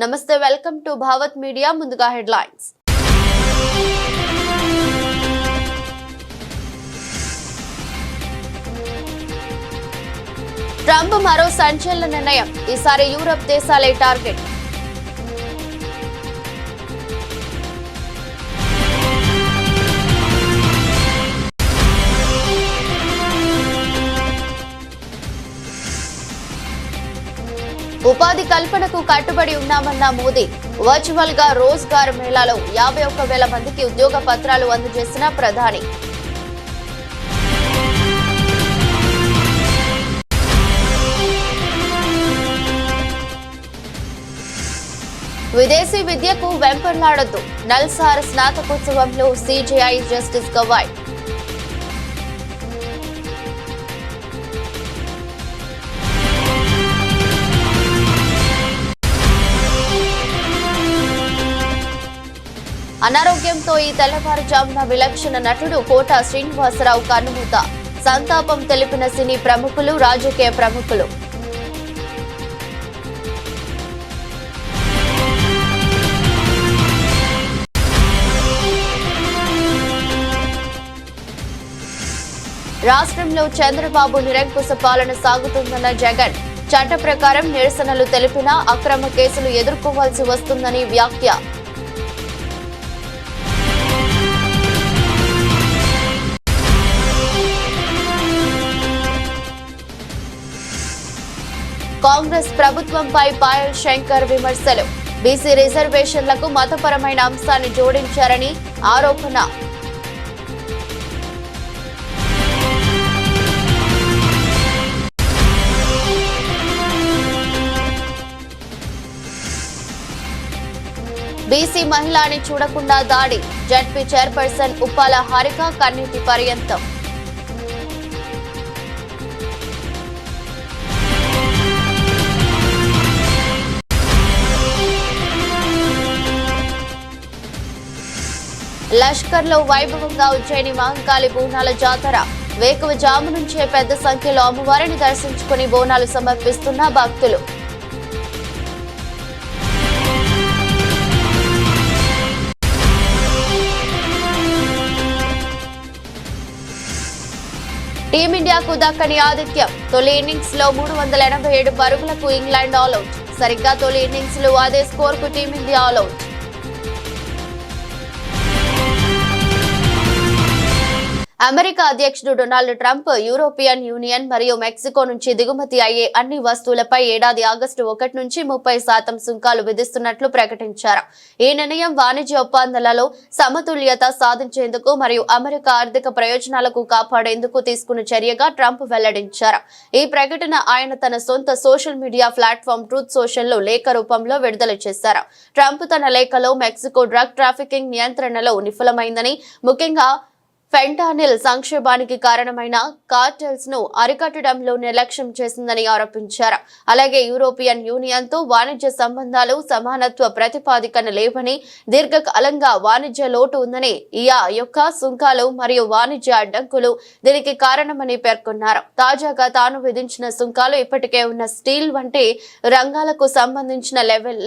నమస్తే welcome to Bhavat media ముందుగా headlines Trump మరో సంచలన నిర్ణయం ఈసారి యూరప్ దేశాలే టార్గెట్ ఉపాధి కల్పనకు కట్టుబడి ఉన్నామన్న మోదీ వర్చువల్ గా రోజ్గార్ మేళాలో 51,000 మందికి ఉద్యోగ పత్రాలు అందజేసిన ప్రధాని విదేశీ విద్యకు వెంపర్లాడొద్దు నల్సార్ స్నాతకోత్సవంలో సిజేఐ జస్టిస్ గవాయ్ అనారోగ్యంతో ఈ తెల్లవారుజామున విలక్షణ నటుడు కోట శ్రీనివాసరావు కన్నుమూత సంతాపం తెలిపిన సినీ ప్రముఖులు రాజకీయ ప్రముఖులు రాష్ట్రంలో చంద్రబాబు నిరంకుశ పాలన సాగుతుందన్న జగన్ చట్ట ప్రకారం నిరసనలు తెలిపినా అక్రమ కేసులు ఎదుర్కోవాల్సి వస్తుందని వ్యాఖ్య కాంగ్రెస్ ప్రభుత్వంపై పాయల్ శంకర్ విమర్శలు బీసీ రిజర్వేషన్లకు మతపరమైన అంశాన్ని జోడించారని ఆరోపణ బీసీ మహిళని చూడకుండా దాడి జడ్పీ చైర్పర్సన్ ఉప్పాల హారిక కన్నీటి పర్యంతం లష్కర్లో వైభవంగా ఉజ్జయిని మహంకాళి బోనాల జాతర వేకువజాము నుంచే పెద్ద సంఖ్యలో అమ్మవారిని దర్శించుకుని బోనాలు సమర్పిస్తున్న భక్తులు టీమిండియాకు దక్కని ఆతిథ్యం తొలి ఇన్నింగ్స్ లో 387 పరుగులకు ఇంగ్లాండ్ ఆల్అౌట్ సరిగ్గా తొలి ఇన్నింగ్స్ లో అదే స్కోర్ కు టీమిండియా ఆల్అౌట్ అమెరికా అధ్యక్షుడు డొనాల్డ్ ట్రంప్ యూరోపియన్ యూనియన్ మరియు మెక్సికో నుంచి దిగుమతి అయ్యే అన్ని వస్తువులపై ఏడాది ఆగస్టు 1 నుంచి 30% సుంకాలు విధిస్తున్నట్లు ప్రకటించారు. ఈ నిర్ణయం వాణిజ్య ఒప్పందాలలో సమతుల్యత సాధించేందుకు మరియు అమెరికా ఆర్థిక ప్రయోజనాలకు కాపాడేందుకు తీసుకున్న చర్యగా ట్రంప్ వెల్లడించారు. ఈ ప్రకటన ఆయన తన సొంత social media platform truth social లో లేఖ రూపంలో విడుదల చేశారు. ట్రంప్ తన లేఖలో మెక్సికో డ్రగ్ ట్రాఫికింగ్ నియంత్రణలో విఫలమైందని, ముఖ్యంగా ఫెంటానిల్ సంక్షోభానికి కారణమైన కార్టెల్స్ ను అరికట్టడంలో నిర్లక్ష్యం చేసిందని ఆరోపించారు. అలాగే యూరోపియన్ యూనియన్ తో వాణిజ్య సంబంధాలు సమానత్వ ప్రతిపాదికన లేవని, దీర్ఘకాలంగా వాణిజ్య లోటు ఉందని, ఈ యొక్క సుంకాలు మరియు వాణిజ్య అడ్డంకులు దీనికి కారణమని పేర్కొన్నారు. తాజాగా తాను విధించిన సుంకాలు ఇప్పటికే ఉన్న స్టీల్ వంటి రంగాలకు సంబంధించిన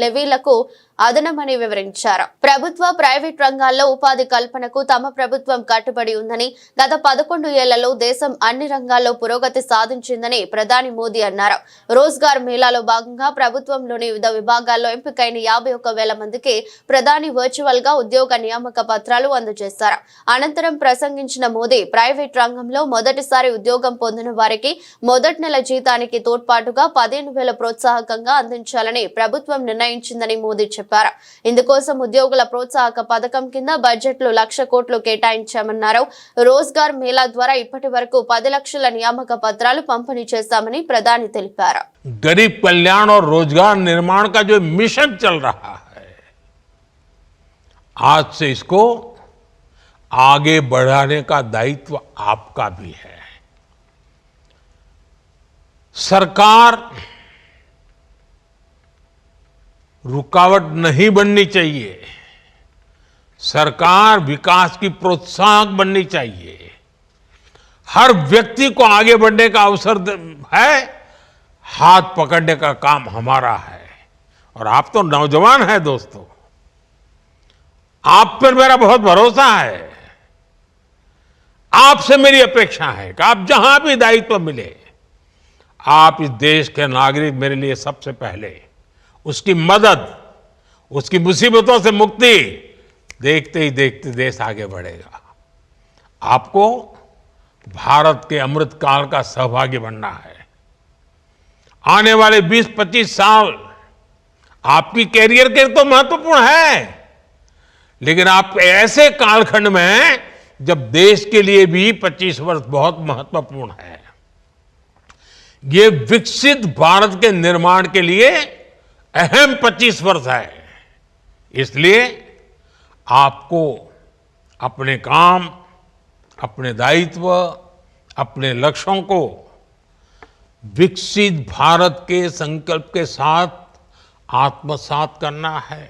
లెవీలకు అదనమని వివరించారు. ప్రభుత్వ ప్రైవేట్ రంగాల్లో ఉపాధి కల్పనకు తమ ప్రభుత్వం కట్టుబడి ఉందని, గత 11 ఏళ్లలో దేశం అన్ని రంగాల్లో పురోగతి సాధించిందని ప్రధాని మోదీ అన్నారు. రోజ్గార్ మేళాలో భాగంగా ప్రభుత్వంలోని వివిధ విభాగాల్లో ఎంపికైన 51,000 మందికి ప్రధాని వర్చువల్ గా ఉద్యోగ నియామక పత్రాలు అందజేశారు. అనంతరం ప్రసంగించిన మోదీ ప్రైవేట్ రంగంలో మొదటిసారి ఉద్యోగం పొందిన వారికి మొదటి నెల జీతానికి తోడ్పాటుగా 15,000 ప్రోత్సాహకంగా అందించాలని ప్రభుత్వం నిర్ణయించిందని మోదీ చెప్పారు. ఇందుకోసం ఉద్యోగుల ప్రోత్సాహక పథకం కింద బడ్జెట్ లో 1,00,000 కోట్లు కేటాయించామన్నారు. రోజ్గార్ మేళా ద్వారా ఇప్పటి వరకు 10 లక్షల నియామక పత్రాలు పంపిణీ చేశామని ప్రధాని తెలిపారు. गरीब कल्याण और रोजगार निर्माण का जो मिशन चल रहा है, आज से इसको आगे बढ़ाने का दायित्व आपका भी है. सरकार रुकावट नहीं बननी चाहिए, सरकार विकास की प्रोत्साहक बननी चाहिए. हर व्यक्ति को आगे बढ़ने का अवसर है, हाथ पकड़ने का काम हमारा है और आप तो नौजवान हैं दोस्तों, आप पर मेरा बहुत भरोसा है। आपसे मेरी अपेक्षा है कि आप जहां भी दायित्व मिले, आप इस देश के नागरिक मेरे लिए सबसे पहले उसकी मदद, उसकी मुसीबतों से मुक्ति, देखते ही देखते देश आगे बढ़ेगा। आपको भारत के अमृत काल का सहभागी बनना है। आने वाले 20-25 साल आपकी कैरियर के तो महत्वपूर्ण है, लेकिन आप ऐसे कालखंड में हैं जब देश के लिए भी 25 वर्ष बहुत महत्वपूर्ण है। ये विकसित भारत के निर्माण के लिए अहम 25 वर्ष है। इसलिए आपको अपने काम, अपने दायित्व, अपने लक्ष्यों को विकसित भारत के संकल्प के साथ आत्मसात करना है।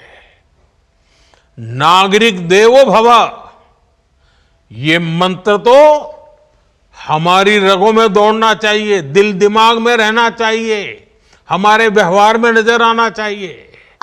नागरिक देवो भव, ये मंत्र तो हमारी रगों में दौड़ना चाहिए, दिल दिमाग में रहना चाहिए, हमारे व्यवहार में नजर आना चाहिए।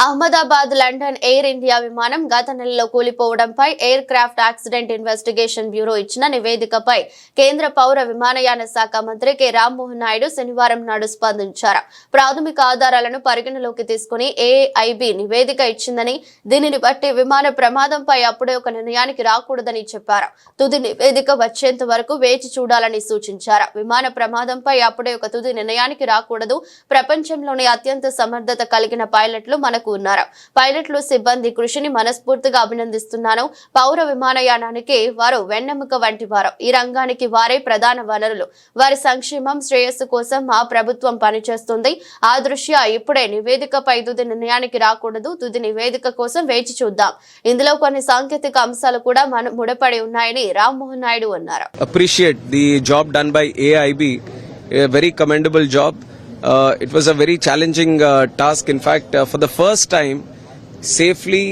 అహ్మదాబాద్ లండన్ ఎయిర్ ఇండియా విమానం గత నెలలో కూలిపోవడంపై aircraft accident investigation bureau ఇచ్చిన నివేదికపై కేంద్ర పౌర విమానయాన శాఖ మంత్రి కె రామ్మోహన్ నాయుడు శనివారం నాడు స్పందించారు. ప్రాథమిక ఆధారాలను పరిగణలోకి తీసుకుని ఏఐబి నివేదిక ఇచ్చిందని, దీనిని బట్టి విమాన ప్రమాదంపై అప్పుడే ఒక నిర్ణయానికి రాకూడదని చెప్పారు. తుది నివేదిక వచ్చేంత వరకు వేచి చూడాలని సూచించారు. విమాన ప్రమాదంపై అప్పుడే ఒక తుది నిర్ణయానికి రాకూడదు. ప్రపంచంలోని అత్యంత సమర్థత కలిగిన పైలట్లు మనకు ఉన్నారు. పైలట్లు సిబ్బంది కృషిని మనస్ఫూర్తిగా అభినందిస్తున్నాను. పౌర విమానయానానికి వారు వెన్నెముక వంటి వారు. ఈ రంగానికి వారే ప్రధాన వనరులు. వారి సంక్షేమం, శ్రేయస్సు కోసం మా ప్రభుత్వం పనిచేస్తుంది. ఆ దృష్ట్యా ఇప్పుడే నివేదికపై తుది నిర్ణయానికి రాకూడదు. తుది నివేదిక కోసం వేచి చూద్దాం. ఇందులో కొన్ని సాంకేతిక అంశాలు కూడా ముడిపడి ఉన్నాయని రామ్మోహన్ నాయుడు అన్నారు. Appreciate the job done by AIB, a very commendable job. It was a very challenging task. In fact, for the first time, safely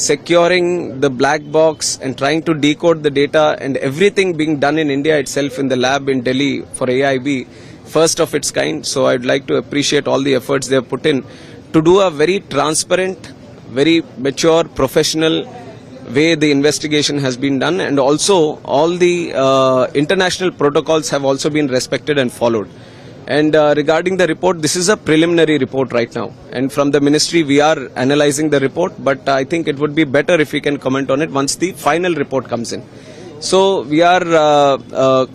securing the black box and trying to decode the data and everything being done in India itself in the lab in Delhi for AIB, first of its kind. So I'd like to appreciate all the efforts they have put in to do a very transparent, very mature, professional way the investigation has been done, and also all the international protocols have also been respected and followed. And regarding the report, this is a preliminary report right now, and from the ministry we are analyzing the report, but I think it would be better if we can comment on it once the final report comes in. So we are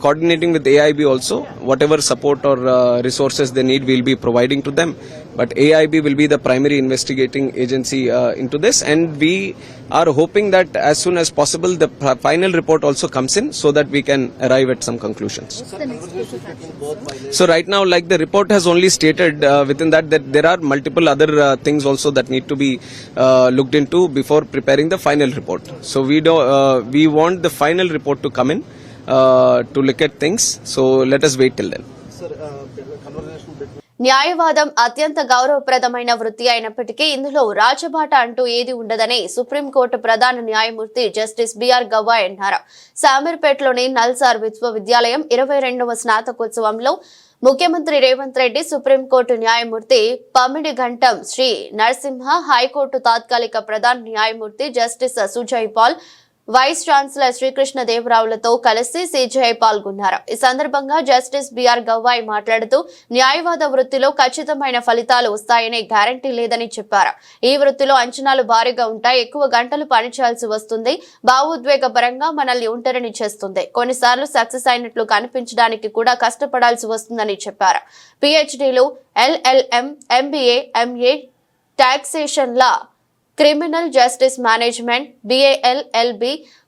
coordinating with AIB also. Whatever support or resources they need, we'll be providing to them. But AIB will be the primary investigating agency into this, and we are hoping that as soon as possible the final report also comes in so that we can arrive at some conclusions. So right now, like the report has only stated within that there are multiple other things also that need to be looked into before preparing the final report. So we want the final report to come in to look at things. So let us wait till then. న్యాయవాదం అత్యంత గౌరవప్రదమైన వృత్తి అయినప్పటికీ ఇందులో రాజబాట అంటూ ఏది ఉండదని supreme court ప్రధాన న్యాయమూర్తి జస్టిస్ బిఆర్ గవాయ్ అన్నారు. శామీర్పేటలోని నల్సార్ విశ్వవిద్యాలయం 22వ స్నాతకోత్సవంలో ముఖ్యమంత్రి రేవంత్ రెడ్డి, సుప్రీంకోర్టు న్యాయమూర్తి పమిడి ఘంటం శ్రీ నరసింహ, హైకోర్టు తాత్కాలిక ప్రధాన న్యాయమూర్తి justice Sujoy Paul, vice chancellor శ్రీకృష్ణదేవరావులతో కలిసి సిజేఐ పాల్గొన్నారు. ఈ సందర్భంగా జస్టిస్ బిఆర్ గవాయ్ మాట్లాడుతూ న్యాయవాద వృత్తిలో ఖచ్చితమైన ఫలితాలు వస్తాయనే గ్యారంటీ లేదని చెప్పారు. ఈ వృత్తిలో అంచనాలు భారీగా ఉంటాయి. ఎక్కువ గంటలు పనిచేయాల్సి వస్తుంది. భావోద్వేగపరంగా మనల్ని ఒంటరిని చేస్తుంది. కొన్నిసార్లు సక్సెస్ అయినట్లు కనిపించడానికి కూడా కష్టపడాల్సి వస్తుందని చెప్పారు. పిహెచ్డీలు, LLM, MBA, MA, taxation law, criminal justice management, BALLB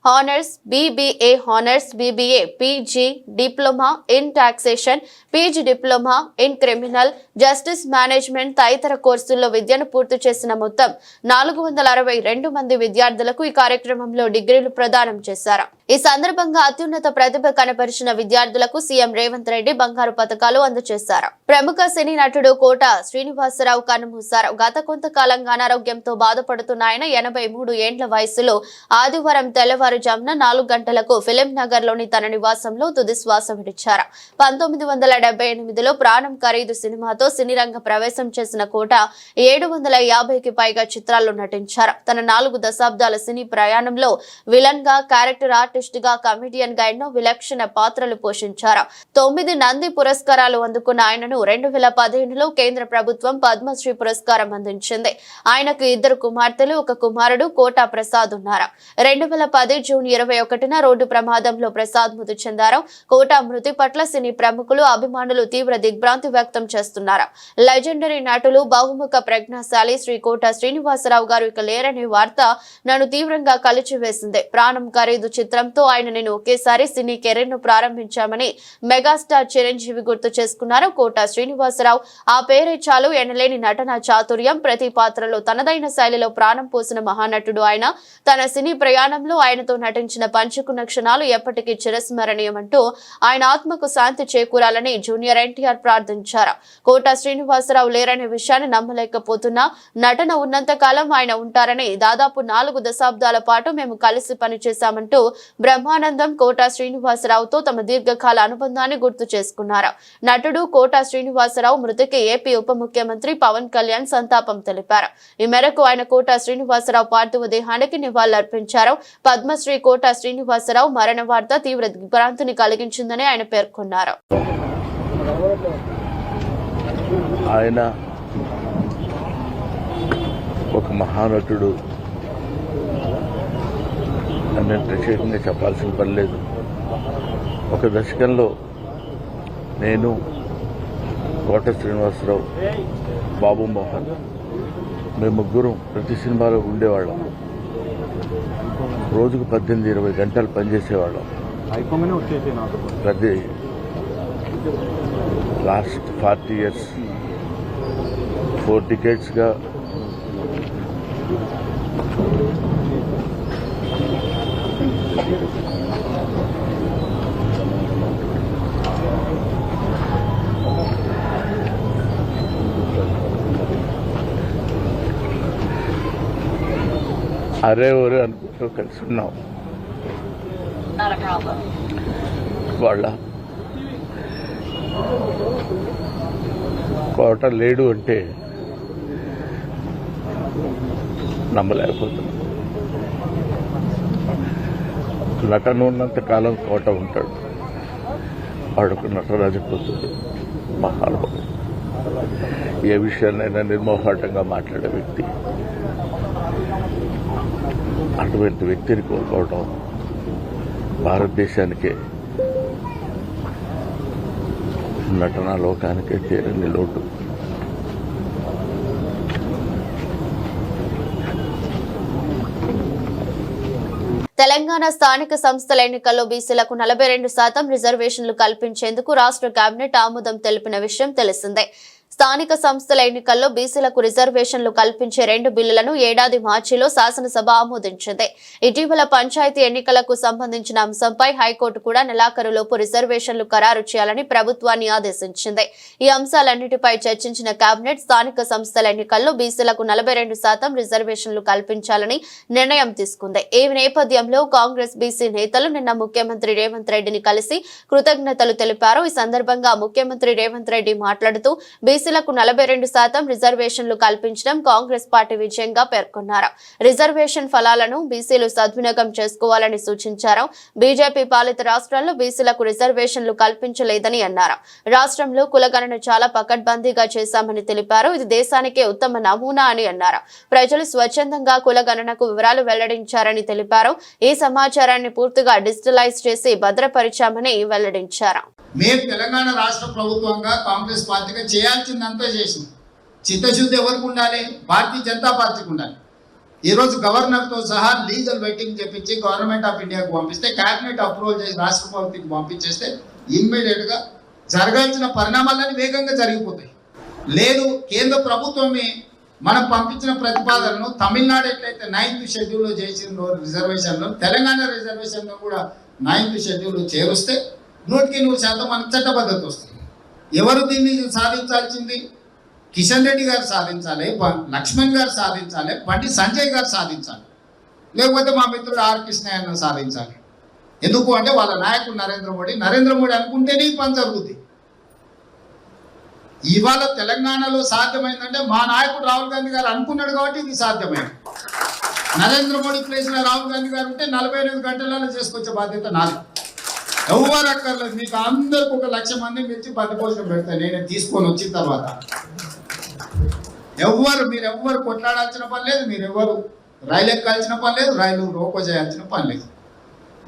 honours, BBA honours, BBA, PG diploma in taxation, PG diploma in criminal justice management తదితర కోర్సుల్లో విద్యను పూర్తి చేసిన మొత్తం 462 మంది విద్యార్థులకు ఈ కార్యక్రమంలో డిగ్రీలు ప్రదానం చేశారు. ఈ సందర్భంగా అత్యున్నత ప్రతిభ కనపరిచిన విద్యార్థులకు సీఎం రేవంత్ రెడ్డి బంగారు పతకాలు అందజేశారు. ప్రముఖ సినీ నటుడు కోట శ్రీనివాసరావు కన్నుమూశారు. గత కొంతకాలంగా అనారోగ్యంతో బాధపడుతున్న ఆయన 83 ఏండ్ల వయసులో ఆదివారం తెల్లవారుజామున 4 గంటలకు ఫిలిం నగర్ లోని తన నివాసంలో తుది శ్వాస విడిచారు. 1978లో ప్రాణం ఖరీదు సినిమాతో సినీ రంగ ప్రవేశం చేసిన కోట 750కి పైగా చిత్రాల్లో నటించారు. తన 4 దశాబ్దాల సినీ ప్రయాణంలో విలన్ గా, క్యారెక్టర్ ఆర్టిస్ట్ గా, కమెడియన్ గా ఎన్నో విలక్షణ పాత్రలు పోషించారు. 9 నంది పురస్కారాలు అందుకున్న ఆయనను 2015లో కేంద్ర ప్రభుత్వం పద్మశ్రీ పురస్కారం అందించింది. ఆయనకు 2 కుమార్తెలు, 1 కుమారుడు కోట ప్రసాద్ ఉన్నారు. 2010 జూన్ 21న రోడ్డు ప్రమాదంలో ప్రసాద్ మృతి చెందారు. కోట మృతి పట్ల సినీ ప్రముఖులు, అభిమానులు తీవ్ర దిగ్భ్రాంతి వ్యక్తం చేస్తున్నారు. లెజెండరీ నటులు, బహుముఖ ప్రజ్ఞాశాలి శ్రీ కోట శ్రీనివాసరావు గారు ఇక లేరనే వార్త నన్ను తీవ్రంగా కలిచివేసింది. ప్రాణం ఖరీదు చిత్రంతో ఆయన నేను ఒకేసారి సినీ కెరీర్ ను ప్రారంభించామని మెగాస్టార్ చిరంజీవి గుర్తు చేసుకున్నారు. కోట శ్రీనివాసరావు ఆ పేరే చాలు. ఎనలేని నటన చాతుర్యం, ప్రతి పాత్రలో తనదైన శైలిలో ప్రాణం పోసిన మహానటుడు ఆయన. తన సినీ ప్రయాణంలో ఆయనతో నటించిన పంచుకున్న క్షణాలు ఎప్పటికీ చిరస్మరణీయమంటూ ఆయన ఆత్మకు శాంతి చేకూరాలని జూనియర్ ఎన్టీఆర్ ప్రార్థించారు. కోట శ్రీనివాసరావు లేరనే విషయాన్ని నమ్మలేకపోతున్నా, నటన ఉన్నంత కాలం ఆయన ఉంటారని, దాదాపు 4 దశాబ్దాల పాటు మేము కలిసి పనిచేశామంటూ బ్రహ్మానందం కోట శ్రీనివాసరావుతో తమ దీర్ఘకాల అనుబంధాన్ని గుర్తు చేసుకున్నారు. నటుడు కోట శ్రీనివాసరావు మృతికి ఏపీ ఉప ముఖ్యమంత్రి పవన్ కళ్యాణ్ సంతాపం తెలిపారు. ఈ మేరకు ఆయన కోట శ్రీనివాసరావు పార్థివ దేహానికి నివాళులర్పించారు. పద్మశ్రీ కోట శ్రీనివాసరావు మరణ వార్త తీవ్ర దిగ్భ్రాంతిని కలిగించిందని ఆయన పేర్కొన్నారు. ఆయన ఒక మహానటుడు అని ప్రత్యేకంగా చెప్పాల్సిన పని లేదు. ఒక దశకంలో నేను, కోట శ్రీనివాసరావు, బాబు మోహన్ మేము ముగ్గురం ప్రతి సినిమాలో ఉండేవాళ్ళం. రోజుకు 18-20 గంటలు పనిచేసేవాళ్ళం. ప్రతి లాస్ట్ 40 years 4 decades-గా అరే ఒరే అనుకుంటూ కలిసి ఉన్నాం. వాళ్ళ కోట లేడు అంటే నమ్మలేకపోతున్నాం. నటన ఉన్నంత కాలం కోట ఉంటాడు. వాడొక నటరాజపుత్రుడు, మహానుభావుడు, ఏ విషయాన్నైనా నిర్మోహాటంగా మాట్లాడే వ్యక్తి. అటువంటి వ్యక్తిని కోల్పోవడం భారతదేశానికే, నటనా లోకానికే తీరని లోటు. తెలంగాణ స్థానిక సంస్థల ఎన్నికల్లో బీసీలకు 42% రిజర్వేషన్లు కల్పించేందుకు రాష్ట్ర కేబినెట్ ఆమోదం తెలిపిన విషయం తెలిసిందే. స్థానిక సంస్థల ఎన్నికల్లో బీసీలకు రిజర్వేషన్లు కల్పించే 2 బిల్లులను ఏడాది మార్చిలో శాసనసభ ఆమోదించింది. ఇటీవల పంచాయతీ ఎన్నికలకు సంబంధించిన అంశంపై హైకోర్టు కూడా నెలాఖరులోపు రిజర్వేషన్లు ఖరారు చేయాలని ప్రభుత్వాన్ని ఆదేశించింది. ఈ అంశాలన్నిటిపై చర్చించిన కేబినెట్ స్థానిక సంస్థల ఎన్నికల్లో బీసీలకు 42% రిజర్వేషన్లు కల్పించాలని నిర్ణయం తీసుకుంది. ఈ నేపథ్యంలో కాంగ్రెస్ బీసీ నేతలు నిన్న ముఖ్యమంత్రి రేవంత్ రెడ్డిని కలిసి కృతజ్ఞతలు తెలిపారు. ఈ సందర్భంగా ముఖ్యమంత్రి రేవంత్ రెడ్డి మాట్లాడుతూ బీసీలకు 42% రిజర్వేషన్లు కల్పించడం కాంగ్రెస్ పార్టీ విజయంగా పేర్కొన్నారు. రిజర్వేషన్ ఫలాలను బీసీలు సద్వినియోగం చేసుకోవాలని సూచించారు. బీజేపీ పాలిత రాష్ట్రాల్లో బీసీలకు రిజర్వేషన్లు కల్పించలేదని అన్నారు. రాష్ట్రంలో కులగణన చాలా పకడ్బందీగా చేశామని తెలిపారు. ఇది దేశానికే ఉత్తమ నమూనా అని అన్నారు. ప్రజలు స్వచ్ఛందంగా కులగణనకు వివరాలు వెల్లడించారని తెలిపారు. ఈ సమాచారాన్ని పూర్తిగా డిజిటలైజ్ చేసి భద్రపరిచామని వెల్లడించారు. మేము తెలంగాణ రాష్ట్ర ప్రభుత్వంగా కాంగ్రెస్ పార్టీగా చేయాల్సిందంతా చేసింది. చిత్తశుద్ధి ఎవరికి ఉండాలి? భారతీయ జనతా పార్టీకి ఉండాలి. ఈరోజు గవర్నర్తో సహా లీగల్ వెయిటింగ్ చెప్పించి గవర్నమెంట్ ఆఫ్ ఇండియాకు పంపిస్తే, క్యాబినెట్ అప్రూవల్ చేసి రాష్ట్రపతికి పంపించేస్తే ఇమ్మీడియట్గా జరగాల్సిన పరిణామాలన్నీ వేగంగా జరిగిపోతాయి. లేదు, కేంద్ర ప్రభుత్వమే మనం పంపించిన ప్రతిపాదనను తమిళనాడు ఎట్లయితే 9th షెడ్యూల్లో చేసిన రిజర్వేషన్లో తెలంగాణ రిజర్వేషన్లో కూడా 9th షెడ్యూల్లో చేరుస్తే 100% మనకు చట్టబద్ధత వస్తుంది. ఎవరు దీన్ని సాధించాల్సింది? కిషన్ రెడ్డి గారు సాధించాలి, లక్ష్మణ్ గారు సాధించాలి, బండి సంజయ్ గారు సాధించాలి, లేకపోతే మా మిత్రుడు ఆర్ కృష్ణయ్య సాధించాలి. ఎందుకు అంటే వాళ్ళ నాయకుడు నరేంద్ర మోడీ అనుకుంటేనే ఈ పని జరుగుతుంది. ఇవాళ తెలంగాణలో సాధ్యమైందంటే మా నాయకుడు రాహుల్ గాంధీ గారు అనుకున్నాడు కాబట్టి ఇది సాధ్యమైంది. నరేంద్ర మోడీ ప్లేస్లో రాహుల్ గాంధీ గారు ఉంటే 48 గంటలలో చేసుకొచ్చే బాధ్యత నాది. ఎవరు అక్కర్లేదు, మీకు అందరికి 1 లక్ష మంది పిలిచి బందిపోషణ పెడతాను నేను తీసుకొని వచ్చిన తర్వాత. మీరెవ్వరు కొట్లాడాల్సిన పని లేదు, మీరెవ్వరు రైలు ఎక్కాల్సిన పని లేదు, రైలు రోకో చేయాల్సిన పని లేదు.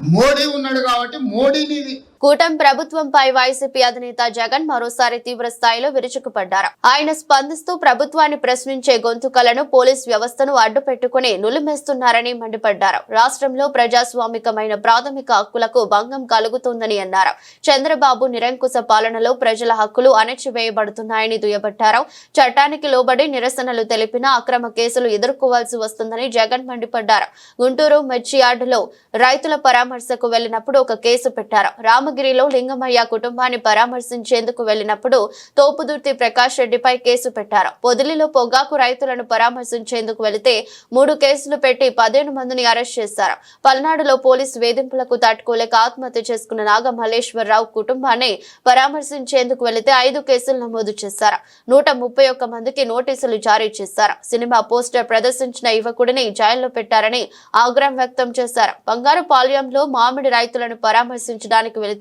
మోడీ ఉన్నాడు కాబట్టి మోడీని కూటమి ప్రభుత్వంపై వైసీపీ అధినేత జగన్ మరోసారి తీవ్ర స్థాయిలో విరుచుకుపడ్డారు. ఆయన స్పందిస్తూ ప్రభుత్వాన్ని ప్రశ్నించే గొంతుకలను పోలీస్ వ్యవస్థను అడ్డుపెట్టుకుని నులిమేస్తున్నారని మండిపడ్డారు. రాష్ట్రంలో ప్రజాస్వామికమైన ప్రాథమిక హక్కులకు భంగం కలుగుతోందని అన్నారు. చంద్రబాబు నిరంకుశ పాలనలో ప్రజల హక్కులు అణచివేయబడుతున్నాయని దుయ్యబట్టారు. చట్టానికి లోబడి నిరసనలు తెలిపినా అక్రమ కేసులు ఎదుర్కోవాల్సి వస్తుందని జగన్ మండిపడ్డారు. గుంటూరు మెర్చియార్డులో రైతుల పరామర్శకు వెళ్లినప్పుడు ఒక కేసు పెట్టారు. రామగిరిలో లింగమయ్య కుటుంబాన్ని పరామర్శించేందుకు వెళ్లినప్పుడు తోపుదుర్తి ప్రకాష్ రెడ్డిపై కేసు పెట్టారు. పొదిలిలో పొగాకు రైతులను పరామర్శించేందుకు వెళితే 3 కేసులు పెట్టి 15 మందిని అరెస్ట్ చేశారు. పల్నాడులో పోలీసు వేధింపులకు తట్టుకోలేక ఆత్మహత్య చేసుకున్న నాగ మల్లేశ్వరరావు కుటుంబాన్ని పరామర్శించేందుకు వెళితే 5 కేసులు నమోదు చేశారు. 131 మందికి నోటీసులు జారీ చేశారు. సినిమా పోస్టర్ ప్రదర్శించిన యువకుడిని జైల్లో పెట్టారని ఆగ్రహం వ్యక్తం చేశారు. బంగారుపాళ్యంలో మామిడి రైతులను పరామర్శించడానికి వెళితే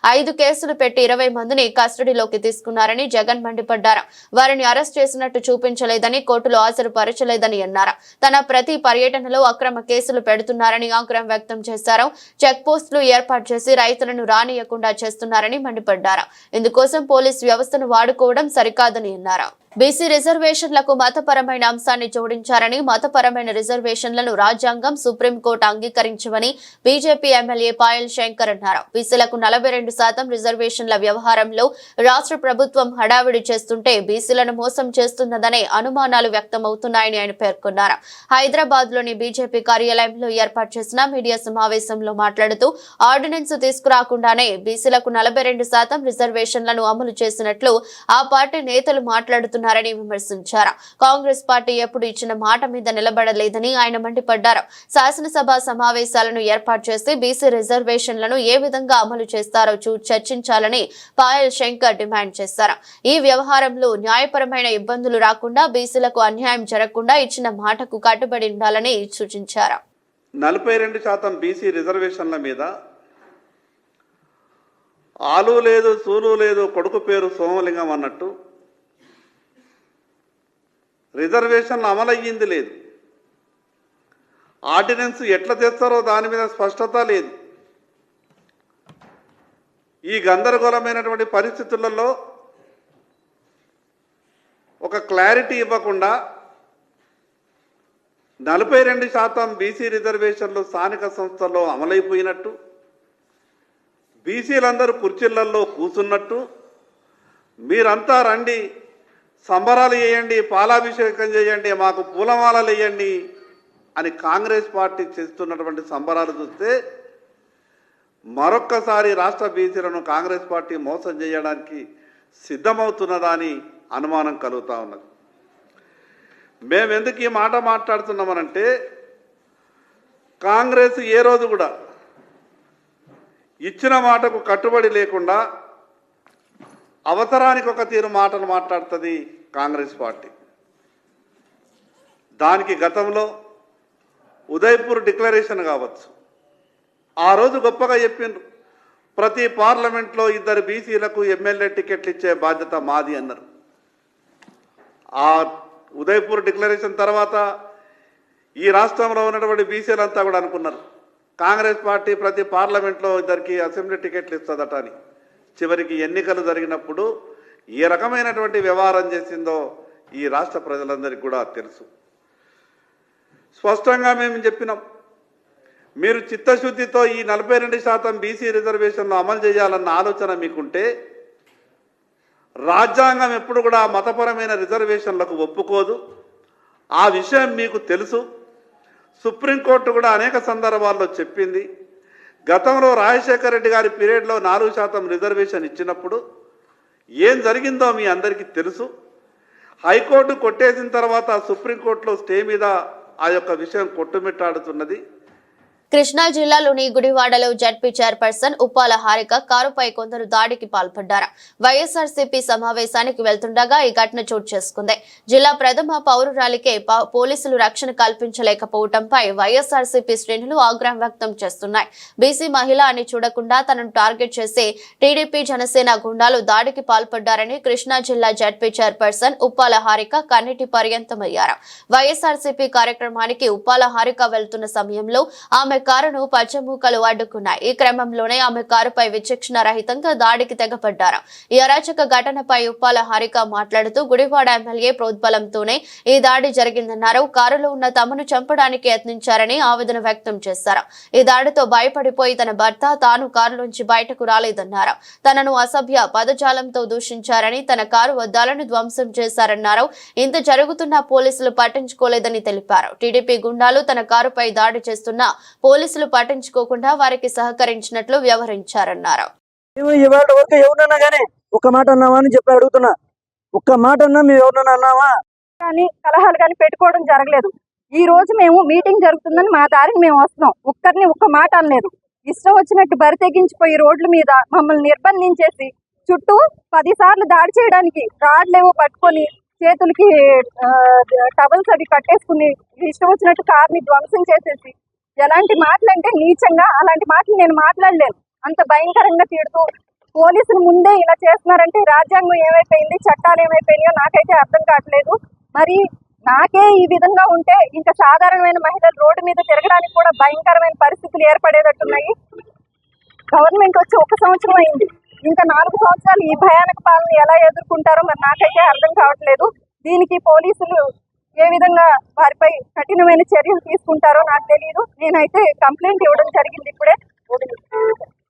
5 కేసులు పెట్టి 20 మందిని కస్టడీలోకి తీసుకున్నారని జగన్ మండిపడ్డారు. వారిని అరెస్ట్ చేసినట్టు చూపించలేదని, కోర్టులో హాజరుపరచలేదని అన్నారు. తన ప్రతి పర్యటనలో అక్రమ కేసులు పెడుతున్నారని ఆగ్రహం వ్యక్తం చేశారు. చెక్ పోస్టులు ఏర్పాటు చేసి రైతులను రానియకుండా చేస్తున్నారని మండిపడ్డారు. ఇందుకోసం పోలీస్ వ్యవస్థను వాడుకోవడం సరికాదని అన్నారు. బీసీ రిజర్వేషన్లకు మతపరమైన అంశాన్ని జోడించారని, మతపరమైన రిజర్వేషన్లను రాజ్యాంగం, సుప్రీంకోర్టు అంగీకరించవని బీజేపీ ఎమ్మెల్యే పాయల్ శంకర్ అన్నారు. బీసీలకు 42% రిజర్వేషన్ల వ్యవహారంలో రాష్ట్ర ప్రభుత్వం హడావిడి చేస్తుంటే బీసీలను మోసం చేస్తున్నదనే అనుమానాలు వ్యక్తమవుతున్నాయని ఆయన పేర్కొన్నారు. హైదరాబాద్ లోని బీజేపీ కార్యాలయంలో ఏర్పాటు చేసిన మీడియా సమావేశంలో మాట్లాడుతూ ఆర్డినెన్స్ తీసుకురాకుండానే బీసీలకు 42% రిజర్వేషన్లను అమలు చేసినట్లు ఆ పార్టీ నేతలు మాట్లాడుతున్నారు ారని విమర్శించారు. కాంగ్రెస్ పార్టీ ఎప్పుడు ఇచ్చిన మాట మీద నిలబడలేదని ఆయన మండిపడ్డారు. శాసనసభ సమావేశాలను ఏర్పాటు చేసి బీసీ రిజర్వేషన్లను ఏ విధంగా అమలు చేస్తారో చర్చించాలని పాయల్ శంకర్ డిమాండ్ చేశారు. ఈ వ్యవహారంలో న్యాయపరమైన ఇబ్బందులు రాకుండా, బీసీలకు అన్యాయం జరగకుండా ఇచ్చిన మాటకు కట్టుబడి ఉండాలని సూచించారు. 42% బీసీ రిజర్వేషన్ల మీద ఆలు లేదు, సూలు లేదు, కొడుకు పేరు సోమలింగం అన్నట్టు రిజర్వేషన్లు అమలయ్యింది లేదు. ఆర్డినెన్స్ ఎట్లా తెస్తారో దాని మీద స్పష్టత లేదు. ఈ గందరగోళమైనటువంటి పరిస్థితులలో ఒక క్లారిటీ ఇవ్వకుండా 42% బీసీ రిజర్వేషన్లు స్థానిక సంస్థల్లో అమలైపోయినట్టు, బీసీలందరూ కుర్చీలలో కూర్చున్నట్టు, మీరంతా రండి, సంబరాలు చేయండి, పాలాభిషేకం చేయండి, మాకు పూలమాలలు వేయండి అని కాంగ్రెస్ పార్టీ చేస్తున్నటువంటి సంబరాలు చూస్తే మరొక్కసారి రాష్ట్ర బీసీలను కాంగ్రెస్ పార్టీ మోసం చేయడానికి సిద్ధమవుతున్నదా అని అనుమానం కలుగుతూ ఉన్నది. మేము ఎందుకు ఈ మాట మాట్లాడుతున్నామనంటే, కాంగ్రెస్ ఏ రోజు కూడా ఇచ్చిన మాటకు కట్టుబడి లేకుండా అవసరానికి ఒక తీరు మాటలు మాట్లాడుతుంది కాంగ్రెస్ పార్టీ. దానికి గతంలో ఉదయపూర్ డిక్లరేషన్ కావచ్చు, ఆ రోజు గొప్పగా చెప్పిండ్రు, ప్రతి పార్లమెంట్లో 2 బీసీలకు ఎమ్మెల్యే టికెట్లు ఇచ్చే బాధ్యత మాది అన్నారు. ఆ ఉదయపూర్ డిక్లరేషన్ తర్వాత ఈ రాష్ట్రంలో ఉన్నటువంటి బీసీలంతా కూడా అనుకున్నారు కాంగ్రెస్ పార్టీ ప్రతి పార్లమెంట్లో 2కి అసెంబ్లీ టికెట్లు ఇస్తుందట అని. చివరికి ఎన్నికలు జరిగినప్పుడు ఏ రకమైనటువంటి వ్యవహారం చేసిందో ఈ రాష్ట్ర ప్రజలందరికీ కూడా తెలుసు. స్పష్టంగా మేము చెప్పినాం, మీరు చిత్తశుద్ధితో ఈ 42% బీసీ రిజర్వేషన్లు అమలు చేయాలన్న ఆలోచన మీకుంటే రాజ్యాంగం ఎప్పుడు కూడా మతపరమైన రిజర్వేషన్లకు ఒప్పుకోదు. ఆ విషయం మీకు తెలుసు. సుప్రీంకోర్టు కూడా అనేక సందర్భాల్లో చెప్పింది. గతంలో రాజశేఖర రెడ్డి గారి పీరియడ్లో 4% రిజర్వేషన్ ఇచ్చినప్పుడు ఏం జరిగిందో మీ అందరికీ తెలుసు. హైకోర్టు కొట్టేసిన తర్వాత సుప్రీంకోర్టులో స్టే మీద ఆ యొక్క విషయం కొట్టుమిట్టాడుతున్నది. కృష్ణా జిల్లాలోని గుడివాడలో జడ్పీ చైర్పర్సన్ ఉప్పాల హారిక కారుపై కొందరు దాడికి పాల్పడ్డారు. వైఎస్ఆర్సీపీ సమావేశానికి వెళ్తుండగా ఈ ఘటన చోటు చేసుకుంది. జిల్లా ప్రథమ పౌరురాలికే పోలీసులు రక్షణ కల్పించలేకపోవడంపై వైఎస్ఆర్సీపీ శ్రేణులు ఆగ్రహం వ్యక్తం చేస్తున్నాయి. బీసీ మహిళ అని చూడకుండా తనను టార్గెట్ చేసి టీడీపీ జనసేన గుండాలు దాడికి పాల్పడ్డారని కృష్ణా జిల్లా జడ్పీ చైర్పర్సన్ ఉప్పాల హారిక కన్నీటి పర్యంతమయ్యారు. వైఎస్ఆర్సీపీ కార్యక్రమానికి ఉప్పాల హారిక వెళ్తున్న సమయంలో ఆమె కారును పచ్చమూకలు అడ్డుకున్నాయి. ఈ క్రమంలోనే ఆమె కారుపై విచక్షణ రహితంగా దాడికి తెగపడ్డారు. ఈ అరాచక ఘటనపై ఉప్పాల హారిక మాట్లాడుతూ గుడివాడ ఎమ్మెల్యే ప్రోద్బలంతోనే ఈ దాడి జరిగిందన్నారు. కారులో ఉన్న తమను చంపడానికి యత్నించారని ఆవేదన వ్యక్తం చేశారు. ఈ దాడితో భయపడిపోయి తన భర్త తాను కారులోంచి బయటకు రాలేదన్నారు. తనను అసభ్య పదజాలంతో దూషించారని, తన కారు అద్దాలను ధ్వంసం చేశారన్నారు. ఇంత జరుగుతున్నా పోలీసులు పట్టించుకోలేదని తెలిపారు. టీడీపీ గుండాలు తన కారుపై దాడి చేస్తున్నా పోలీసులు పట్టించుకోకుండా వారికి సహకరించినట్లు వ్యవహరించారన్నారు. ఇవాళ వరకు ఎవరన్నా గానీ ఒక్క మాట అన్నావా అని చెప్పి అడుగుతున్నా. ఒక్క మాట అన్నా మేము ఎవరన్నా అన్నావా కానీ కలహాలు కానీ పెట్టుకోవడం జరగలేదు. ఈ రోజు మేము మీటింగ్ జరుగుతుందని మా దారిని మేము వస్తున్నాం. ఒక్కరిని ఒక్క మాట అనలేదు. ఇష్టం వచ్చినట్టు బరి తెగించిపోయి రోడ్ల మీద మమ్మల్ని నిర్బంధించేసి చుట్టూ 10 సార్లు దాడి చేయడానికి రాడ్లేవో పట్టుకొని చేతులకి టవల్స్ అవి కట్టేసుకుని ఇష్టం వచ్చినట్టు కార్ని ధ్వంసం చేసేసి ఎలాంటి మాటలు అంటే నీచంగా అలాంటి మాటలు నేను మాట్లాడలేను. అంత భయంకరంగా తిడుతూ పోలీసులు ముందే ఇలా చేస్తున్నారంటే రాజ్యాంగం ఏమైపోయింది, చట్టాలు ఏమైపోయినాయో నాకైతే అర్థం కావట్లేదు. మరి నాకే ఈ విధంగా ఉంటే ఇంకా సాధారణమైన మహిళలు రోడ్డు మీద తిరగడానికి కూడా భయంకరమైన పరిస్థితులు ఏర్పడేటట్టున్నాయి. గవర్నమెంట్ వచ్చి 1 సంవత్సరం అయింది. ఇంకా 4 సంవత్సరాలు ఈ భయానక పాలన ఎలా ఎదుర్కొంటారో మరి నాకైతే అర్థం కావట్లేదు. దీనికి పోలీసులు ఏ విధంగా వారిపై కఠినమైన చర్యలు తీసుకుంటారో నాకు తెలియదు. నేనైతే కంప్లైంట్ ఇవ్వడం జరిగింది ఇప్పుడే.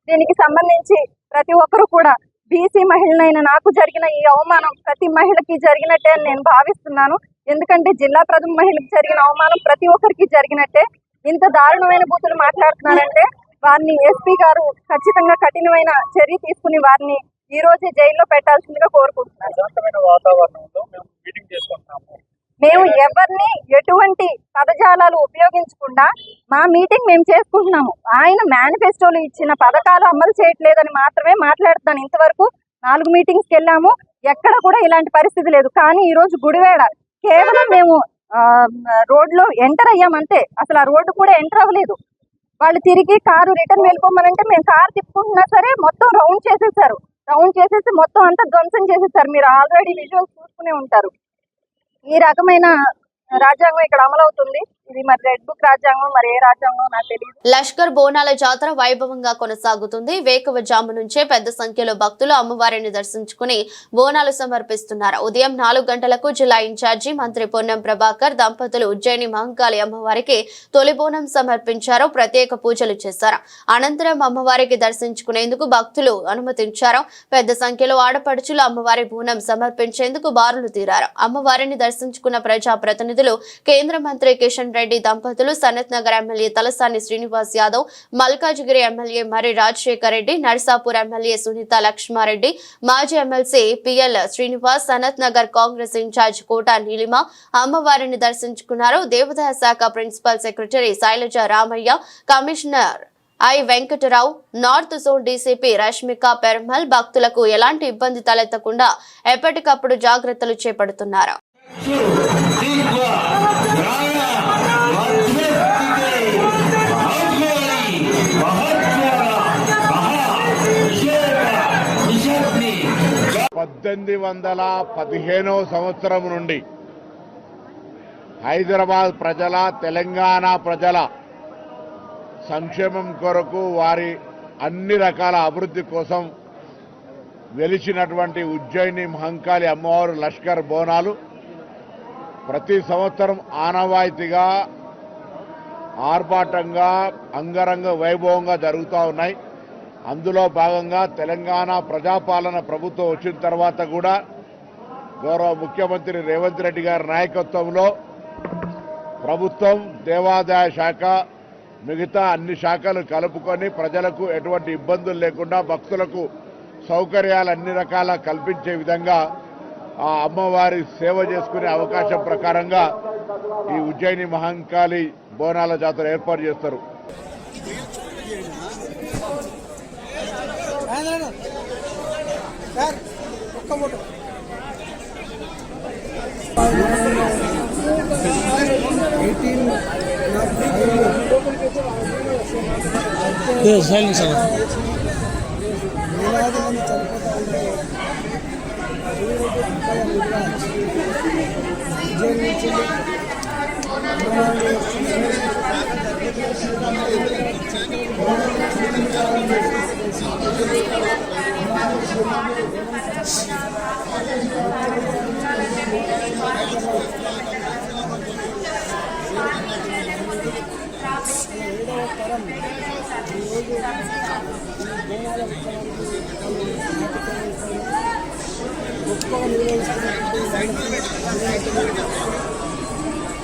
దీనికి సంబంధించి ప్రతి ఒక్కరూ కూడా బీసీ మహిళనైన నాకు జరిగిన ఈ అవమానం ప్రతి మహిళకి జరిగినట్టే అని నేను భావిస్తున్నాను. ఎందుకంటే జిల్లా ప్రథమ మహిళకి జరిగిన అవమానం ప్రతి ఒక్కరికి జరిగినట్టే. ఇంత దారుణమైన బూతులు మాట్లాడుతున్నారంటే వారిని ఎస్పీ గారు ఖచ్చితంగా కఠినమైన చర్య తీసుకుని వారిని ఈ రోజే జైల్లో పెట్టాల్సిందిగా కోరుకుంటున్నాను. మేము ఎవరిని ఎటువంటి పదజాలాలు ఉపయోగించకుండా మా మీటింగ్ మేము చేసుకుంటున్నాము. ఆయన మేనిఫెస్టోలో ఇచ్చిన పథకాలు అమలు చేయట్లేదని మాత్రమే మాట్లాడుతున్నాను. ఇంతవరకు 4 మీటింగ్స్కి వెళ్ళాము, ఎక్కడ కూడా ఇలాంటి పరిస్థితి లేదు. కానీ ఈ రోజు గుడివాడ కేవలం మేము రోడ్లో ఎంటర్ అయ్యామంతే. అసలు ఆ రోడ్డు కూడా ఎంటర్ అవ్వలేదు. వాళ్ళు తిరిగి కారు రిటర్న్ వెళ్ళిపోమనంటే మేము కారు తిప్పుకుంటున్నా సరే మొత్తం రౌండ్ చేసేసారు. రౌండ్ చేసేసి మొత్తం అంతా ధ్వంసం చేసేసారు. మీరు ఆల్రెడీ విజువల్స్ చూసుకునే ఉంటారు. ఈ రకమైన రాజ్యాంగం ఇక్కడ అమలవుతుంది. ఇది మరి రెడ్ బుక్ రాజ్యాంగం, మరి ఏ రాజ్యాంగం నాకు తెలియదు. లష్కర్ బోనాల జాతర వైభవంగా కొనసాగుతుంది. వేకువజాము నుంచే పెద్ద సంఖ్యలో భక్తులు అమ్మవారిని దర్శించుకుని బోనాలు సమర్పిస్తున్నారు. ఉదయం 4 గంటలకు జిల్లా ఇన్ఛార్జి మంత్రి పొన్నం ప్రభాకర్ దంపతులు ఉజ్జయిని మహంకాళి అమ్మవారికి తొలి బోనం సమర్పించారు. ప్రత్యేక పూజలు చేశారు. అనంతరం అమ్మవారికి దర్శించుకునేందుకు భక్తులు అనుమతించారు. పెద్ద సంఖ్యలో ఆడపడుచులు అమ్మవారి బోనం సమర్పించేందుకు బారులు తీరారు. అమ్మవారిని దర్శించుకున్న ప్రజా ప్రతినిధులు కేంద్ర మంత్రి కిషన్ రెడ్డి దంపతులు, Sanath Nagar MLA Talasani Srinivas Yadav, Malkajgiri MLA Marri Rajasekhar Reddy, Narsapur MLA Sunitha Laxmareddy, మాజీ MLC PL Srinivas, Sanath Nagar Congress incharge Kota Neelima అమ్మవారిని దర్శించుకున్నారు. దేవాదాయ శాఖ principal secretary Shailaja Ramaiah, commissioner I Venkatarao, north zone DCP Rashmika Perumal భక్తులకు ఎలాంటి ఇబ్బంది తలెత్తకుండా ఎప్పటికప్పుడు జాగ్రత్తలు చేపడుతున్నారు. సంవత్సరం నుండి హైదరాబాద్ ప్రజల, తెలంగాణ ప్రజల సంక్షేమం కొరకు, వారి అన్ని రకాల అభివృద్ధి కోసం వెలిచినటువంటి ఉజ్జయిని మహంకాళి అమ్మవారు లష్కర్ బోనాలు ప్రతి సంవత్సరం ఆనవాయితీగా ఆర్భాటంగా అంగరంగ వైభవంగా జరుగుతూ ఉన్నాయి. అందులో భాగంగా తెలంగాణ ప్రజాపాలన ప్రభుత్వం వచ్చిన తర్వాత కూడా గౌరవ ముఖ్యమంత్రి రేవంత్ రెడ్డి గారి నాయకత్వంలో ప్రభుత్వం, దేవాదాయ శాఖ, మిగతా అన్ని శాఖలు కలుపుకొని ప్రజలకు ఎటువంటి ఇబ్బందులు లేకుండా భక్తులకు సౌకర్యాలు అన్ని రకాల కల్పించే విధంగా ఆ అమ్మవారి సేవ చేసుకునే అవకాశం ప్రకారంగా ఈ ఉజ్జయిని మహంకాళి బోనాల జాతర ఏర్పాటు చేస్తారు.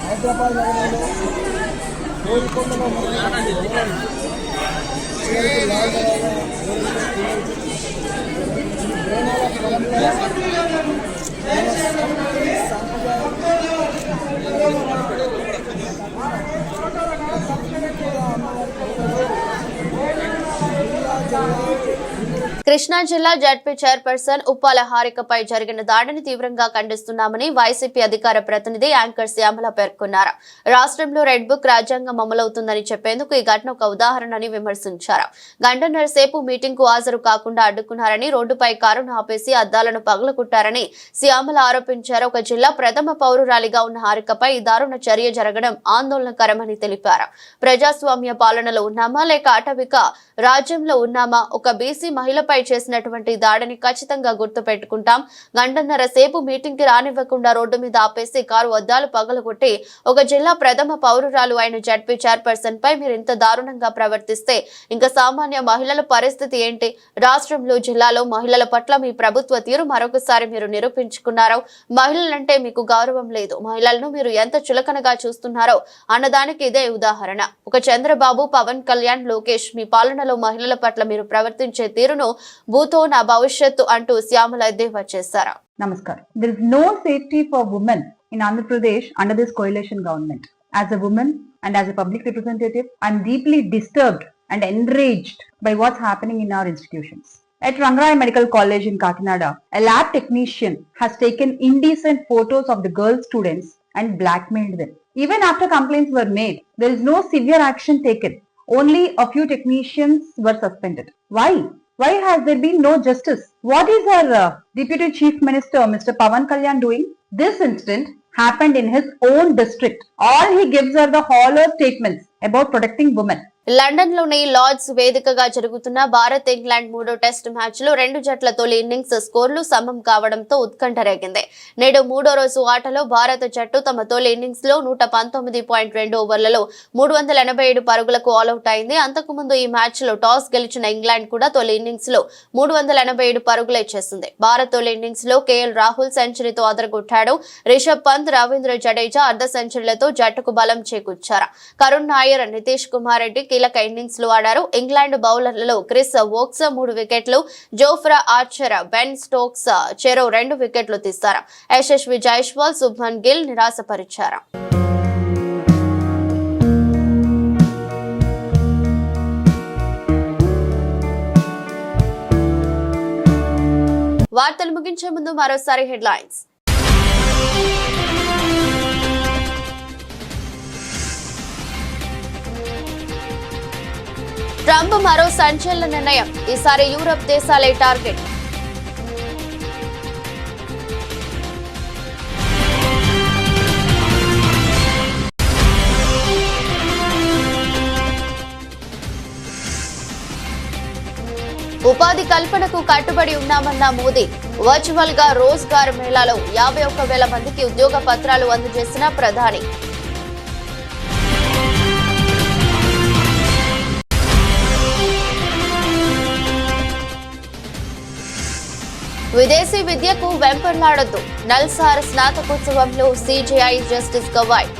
హైదరాబాద్ నగరంలో కోరుకొండలో కృష్ణా జిల్లా జడ్పీ చైర్పర్సన్ ఉప్పాల హారికపై జరిగిన దాడిని తీవ్రంగా ఖండిస్తున్నామని వైసీపీ అధికార ప్రతినిధి యాంకర్ శ్యామల పేర్కొన్నారు. రాష్ట్రంలో రెడ్ బుక్ రాజ్యాంగం అమలవుతుందని చెప్పేందుకు ఈ ఘటన ఒక ఉదాహరణని విమర్శించారు. గంటన్నర సేపు మీటింగ్ కు హాజరు కాకుండా అడ్డుకున్నారని, రోడ్డుపై కారును ఆపేసి అద్దాలను పగలగొట్టారని శ్యామల ఆరోపించారు. ఒక జిల్లా ప్రథమ పౌరురాలిగా ఉన్న హారికపై ఈ దారుణ చర్య జరగడం ఆందోళనకరమని తెలిపారు. ప్రజాస్వామ్య పాలనలో ఉన్నామా లేక అటవిక రాజ్యంలో ఉన్నామా? ఒక బీసీ మహిళపై చేసినటువంటి దాడిని ఖచ్చితంగా గుర్తు పెట్టుకుంటాం. గంటన్నర సేపు మీటింగ్ కి రానివ్వకుండా రోడ్డు మీద ఆపేసి కారు అద్దాలు పగలగొట్టి ఒక జిల్లా ప్రథమ పౌరురాలు అయిన జడ్పీ చైర్పర్సన్ పై మీరు ఇంత దారుణంగా ప్రవర్తిస్తే ఇంకా సామాన్య మహిళల పరిస్థితి ఏంటి? రాష్ట్రంలో, జిల్లాలో మహిళల పట్ల మీ ప్రభుత్వ తీరు మరొకసారి మీరు నిరూపించుకున్నారు. మహిళలంటే మీకు గౌరవం లేదు, మహిళలను మీరు ఎంత చులకనగా చూస్తున్నారో అన్నదానికి ఇదే ఉదాహరణ. ఒక చంద్రబాబు, పవన్ కళ్యాణ్, లోకేష్ మీ పాలనలో మహిళల పట్ల మీరు ప్రవర్తించే తీరును భూతో నా భవిష్యత్తు అంటూ శ్యామల ఎద్దేవా చేశారు. Namaskar. There is no safety for women in Andhra Pradesh under this coalition government. As a woman and as a public representative, I am deeply disturbed and enraged by what's happening in our institutions. At Rangaraya Medical College in Kakinada, a lab technician has taken indecent photos of the girl students and blackmailed them. Even after complaints were made, there is no severe action taken. Only a few technicians were suspended. Why? Why has there been no justice? What is our Deputy Chief Minister, Mr. Pavan Kalyan, doing? This incident happened in his own district. All he gives are the hollow statements about protecting women. London లోని Lord's వేదికగా జరుగుతున్న Bharat England మూడో test match లో రెండు జట్ల తొలి innings స్కోర్లు సమం కావడంతో ఉత్కంఠ రేగింది. నేడు మూడో రోజు ఆటలో భారత జట్టు తమ తొలి ఇన్నింగ్స్ లో 119.2 ఓవర్లలో 387 పరుగులకు ఆల్అౌట్ అయింది. అంతకుముందు ఈ మ్యాచ్ లో టాస్ గెలిచిన ఇంగ్లాండ్ కూడా తొలి ఇన్నింగ్స్ లో 387 పరుగులే చేసింది. భారత్ తొలి ఇన్నింగ్స్ లో కేఎల్ రాహుల్ సెంచరీతో అదరగొట్టాడు. రిషబ్ పంత్, రవీంద్ర జడేజా అర్ధ సెంచరీలతో జట్టుకు బలం చేకూర్చారు. కరుణ్ నాయర్, నితీష్ కుమార్ రెడ్డి కీలక ఇన్నింగ్స్ లో ఆడారు. ఇంగ్లాండ్ బౌలర్లలో క్రిస్ వోక్స్ 3 వికెట్లు, జోఫ్రా ఆర్చర్, బెన్ స్టోక్స్ చెరో 2 వికెట్లు తీశారు. యశస్వి జైస్వాల్, శుభ్మన్ గిల్ నిరాశపరిచారు. వార్తలు ముగించే ముందు మరోసారి హెడ్లైన్స్. ట్రంప్ మరో సంచలన నిర్ణయం, ఈసారి యూరప్ దేశాలే టార్గెట్. ఉపాధి కల్పనకు కట్టుబడి ఉన్నామన్న మోదీ. వర్చువల్ గా రోజ్గార్ మేళాలో 51,000 మందికి ఉద్యోగ పత్రాలు అందజేసిన ప్రధాని. విదేశీ విద్యకు వెంపర్లాడొద్దు, నల్సార్ స్నాతకోత్సవంలో సిజేఐ జస్టిస్ గవాయ్.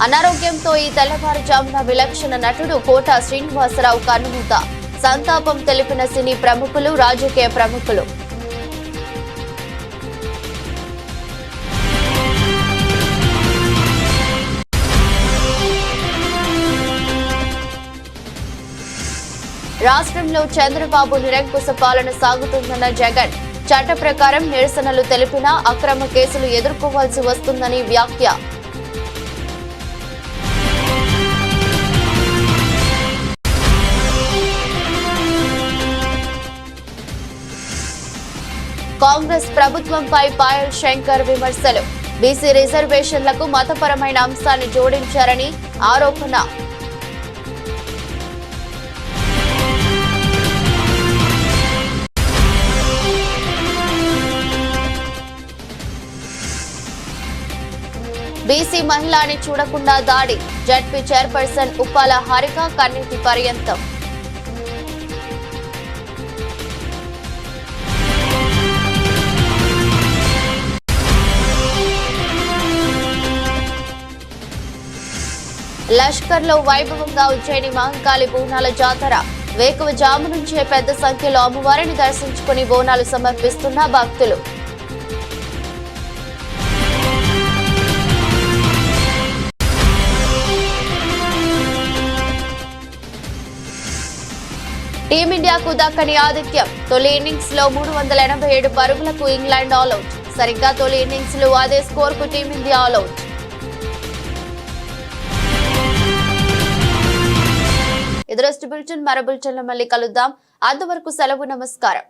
అనారోగ్యంతో ఈ తెల్లవారుజామున విలక్షణ నటుడు కోట శ్రీనివాసరావు కన్నుమూత. సంతాపం తెలిపిన సినీ ప్రముఖులు, రాజకీయ ప్రముఖులు. రాష్ట్రంలో చంద్రబాబు నిరంకుశ పాలన సాగుతుందన్న జగన్. చట్ట ప్రకారం నిరసనలు తెలిపినా అక్రమ కేసులు ఎదుర్కోవాల్సి వస్తుందని వ్యాఖ్య. కాంగ్రెస్ ప్రభుత్వంపై పాయల్ శంకర్ విమర్శలు. బీసీ రిజర్వేషన్లకు మతపరమైన అంశాన్ని జోడించారని ఆరోపణ. బీసీ మహిళని చూడకుండా దాడి. జడ్పీ చైర్పర్సన్ ఉప్పాల హారిక కన్నీటి పర్యంతం. లష్కర్లో వైభవంగా ఉజ్జయిని మహంకాళి బోనాల జాతర. వేకువజాము నుంచే పెద్ద సంఖ్యలో అమ్మవారిని దర్శించుకుని బోనాలు సమర్పిస్తున్న భక్తులు. టీమిండియాకు దక్కని ఆధిక్యం. తొలి ఇన్నింగ్స్ లో 387 పరుగులకు ఇంగ్లాండ్ ఆల్అౌట్. సరిగ్గా తొలి ఇన్నింగ్స్ లో అదే స్కోర్ కు టీమిండియా ఆల్అౌట్. ఇది రోజు బులెటిన్. మరో బులెటిన్ లో మళ్ళీ కలుద్దాం. అంతవరకు సెలవు. నమస్కారం.